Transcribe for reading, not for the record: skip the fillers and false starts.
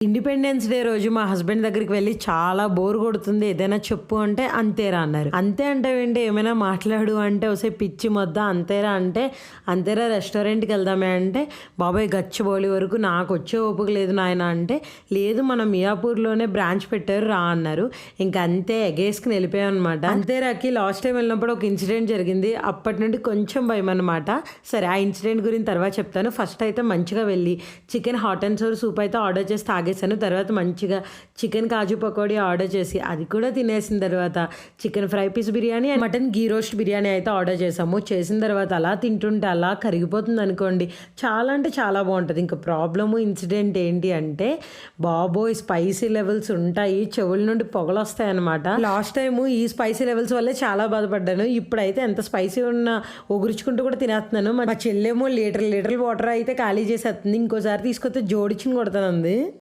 Independence day రోజు మా husband దగ్గరికి వెళ్ళి చాలా బోర్ కొడుతుంది ఏదైనా చెప్పు అంటే అంతేరా అన్నారు. అంతే అంటావేంటి ఏమైనా మాట్లాడు అంటే వస్తే పిచ్చి మొద్ద అంతేరా అంటే అంతేరా రెస్టారెంట్కి వెళ్దామే అంటే బాబాయ్ గచ్చిబౌలి వరకు నాకు వచ్చే ఓపిక లేదు నాయన అంటే లేదు మన మియాపూర్లోనే బ్రాంచ్ పెట్టారు రా అన్నారు. ఇంకా అంతే ఎగేసుకుని వెళ్ళిపోయాం అనమాట. అంతేరాకి లాస్ట్ టైం వెళ్ళినప్పుడు ఒక ఇన్సిడెంట్ జరిగింది. అప్పటి నుండి కొంచెం భయం అనమాట. సరే ఆ ఇన్సిడెంట్ గురించి తర్వాత చెప్తాను. ఫస్ట్ అయితే మంచిగా వెళ్ళి chicken hot and sour soup అయితే ఆర్డర్ చేసి తాగేసాను. తర్వాత మంచిగా చికెన్ కాజు పకోడీ ఆర్డర్ చేసి అది కూడా తినేసిన తర్వాత chicken fry piece biryani and mutton ghee roast biryani అయితే ఆర్డర్ చేసాము. చేసిన తర్వాత అలా తింటుంటే అలా కరిగిపోతుంది అనుకోండి. చాలా అంటే చాలా బాగుంటుంది. ఇంకా ప్రాబ్లము ఇన్సిడెంట్ ఏంటి అంటే బాబోయ్ స్పైసీ లెవెల్స్ ఉంటాయి, చెవుల నుండి పొగలు వస్తాయి అనమాట. లాస్ట్ టైము ఈ స్పైసీ లెవెల్స్ వల్లే చాలా బాధపడ్డాను. ఇప్పుడైతే ఎంత స్పైసీ ఉన్నా ఒగురుచుకుంటూ కూడా తినేస్తున్నాను. మా చెల్లేమో లీటర్ వాటర్ అయితే ఖాళీ చేసేస్తుంది. ఇంకోసారి తీసుకొస్తే జోడించుని కొడతానంది.